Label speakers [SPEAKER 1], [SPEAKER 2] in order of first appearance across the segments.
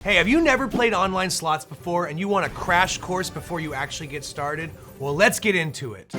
[SPEAKER 1] Hey, have you never played online slots before and you want a crash course before you actually get started? Well, let's get into it.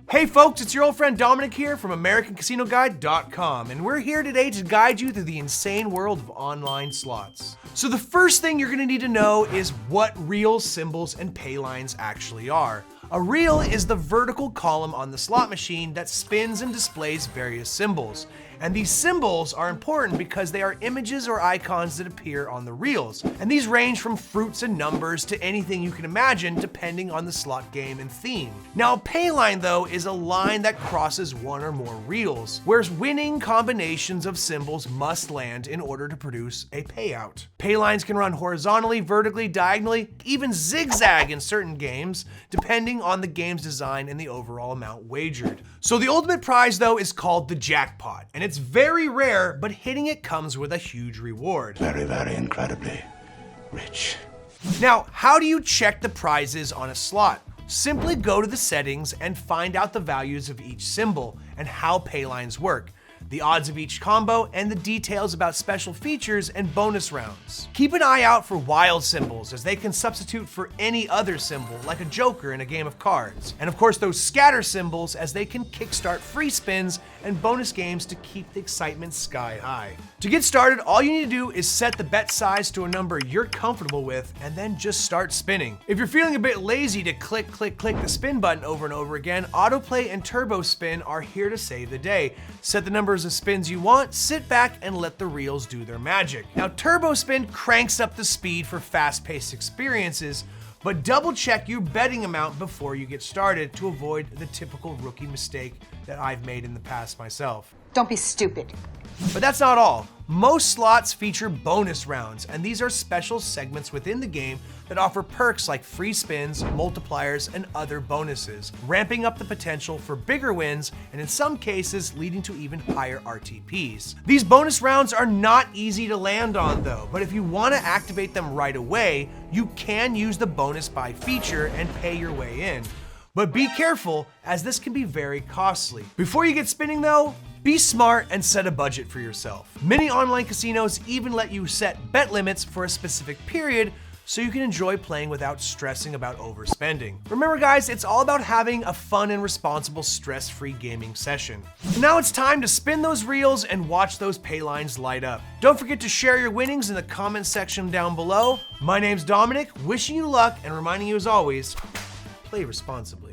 [SPEAKER 1] Hey folks, it's your old friend Dominic here from AmericanCasinoGuide.com, and we're here today to guide you through the insane world of online slots. So the first thing you're gonna need to know is what reels, symbols, and paylines actually are. A reel is the vertical column on the slot machine that spins and displays various symbols. And these symbols are important because they are images or icons that appear on the reels. And these range from fruits and numbers to anything you can imagine depending on the slot game and theme. Now, a payline though is a line that crosses one or more reels, whereas winning combinations of symbols must land in order to produce a payout. Paylines can run horizontally, vertically, diagonally, even zigzag in certain games, depending on the game's design and the overall amount wagered. So the ultimate prize though is called the jackpot, and it's very rare, but hitting it comes with a huge reward.
[SPEAKER 2] Very, very incredibly rich.
[SPEAKER 1] Now, how do you check the prizes on a slot? Simply go to the settings and find out the values of each symbol and how paylines work, the odds of each combo, and the details about special features and bonus rounds. Keep an eye out for wild symbols, as they can substitute for any other symbol, like a joker in a game of cards. And of course those scatter symbols, as they can kickstart free spins and bonus games to keep the excitement sky high. To get started, all you need to do is set the bet size to a number you're comfortable with, and then just start spinning. If you're feeling a bit lazy to click the spin button over and over again, Autoplay and Turbo Spin are here to save the day. Set the numbers of spins you want, sit back, and let the reels do their magic. Now, Turbo Spin cranks up the speed for fast-paced experiences, but double check your betting amount before you get started to avoid the typical rookie mistake that I've made in the past myself.
[SPEAKER 3] Don't be stupid.
[SPEAKER 1] But that's not all. Most slots feature bonus rounds, and these are special segments within the game that offer perks like free spins, multipliers, and other bonuses, ramping up the potential for bigger wins, and in some cases leading to even higher RTPs. These bonus rounds are not easy to land on though, but if you want to activate them right away, you can use the bonus buy feature and pay your way in. But be careful, as this can be very costly. Before you get spinning though, be smart and set a budget for yourself. Many online casinos even let you set bet limits for a specific period so you can enjoy playing without stressing about overspending. Remember guys, it's all about having a fun and responsible stress-free gaming session. Now it's time to spin those reels and watch those paylines light up. Don't forget to share your winnings in the comment section down below. My name's Dominic, wishing you luck and reminding you as always, play responsibly.